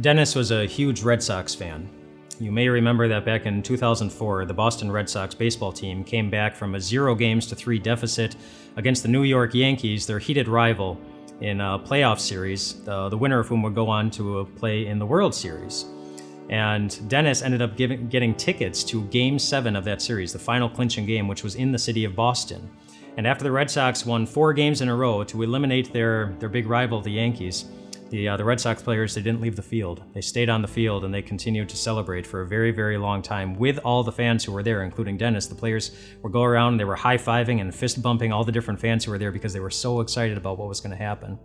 Dennis was a huge Red Sox fan. You may remember that back in 2004, the Boston Red Sox baseball team came back from a 0-3 deficit against the New York Yankees, their heated rival, in a playoff series, the winner of whom would go on to play in the World Series. And Dennis ended up getting tickets to Game 7 of that series, the final clinching game, which was in the city of Boston. And after the Red Sox won 4 games in a row to eliminate their big rival, the Yankees, the Red Sox players, they didn't leave the field. They stayed on the field and they continued to celebrate for a very, very long time with all the fans who were there, including Dennis. The players would go around and they were high-fiving and fist-bumping all the different fans who were there because they were so excited about what was going to happen.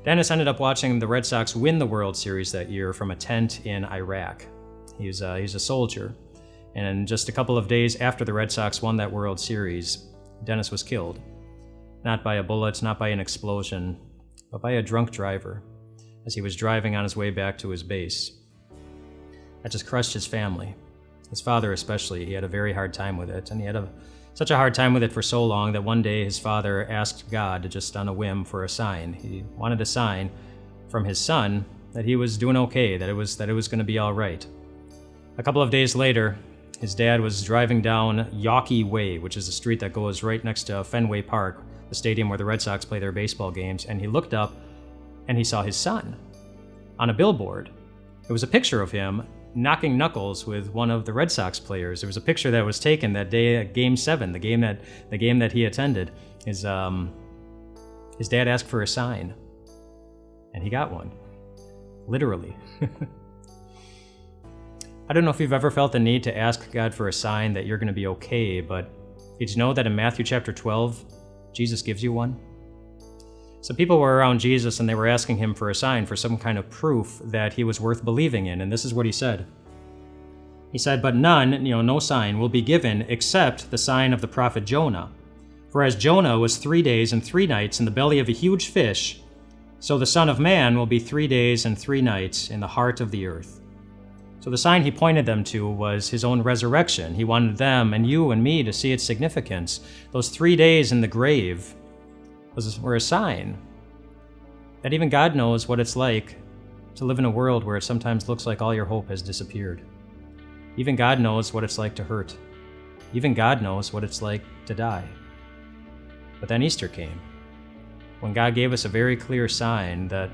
Dennis ended up watching the Red Sox win the World Series that year from a tent in Iraq. He's a soldier. And just a couple of days after the Red Sox won that World Series, Dennis was killed. Not by a bullet, not by an explosion, but by a drunk driver as he was driving on his way back to his base. That just crushed his family. His father especially. He had a very hard time with it, and he had such a hard time with it for so long that one day his father asked God, just on a whim, for a sign. He wanted a sign from his son that he was doing okay, that it was going to be all right. A couple of days later, his dad was driving down Yawkey Way, which is a street that goes right next to Fenway Park, the stadium where the Red Sox play their baseball games, and he looked up and he saw his son on a billboard. It was a picture of him knocking knuckles with one of the Red Sox players. It was a picture that was taken that day at Game 7, the game that he attended. His dad asked for a sign, and he got one. Literally. I don't know if you've ever felt the need to ask God for a sign that you're going to be okay, but did you know that in Matthew chapter 12, Jesus gives you one? So people were around Jesus and they were asking him for a sign, for some kind of proof that he was worth believing in, and this is what he said. He said, "But none, no sign, will be given except the sign of the prophet Jonah. For as Jonah was 3 days and 3 nights in the belly of a huge fish, so the Son of Man will be 3 days and 3 nights in the heart of the earth." So the sign he pointed them to was his own resurrection. He wanted them and you and me to see its significance. Those 3 days in the grave were a sign that even God knows what it's like to live in a world where it sometimes looks like all your hope has disappeared. Even God knows what it's like to hurt. Even God knows what it's like to die. But then Easter came, when God gave us a very clear sign that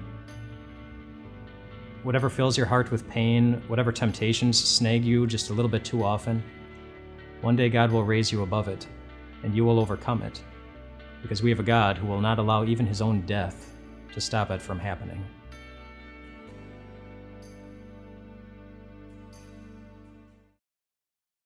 whatever fills your heart with pain, whatever temptations snag you just a little bit too often, one day God will raise you above it, and you will overcome it, because we have a God who will not allow even his own death to stop it from happening.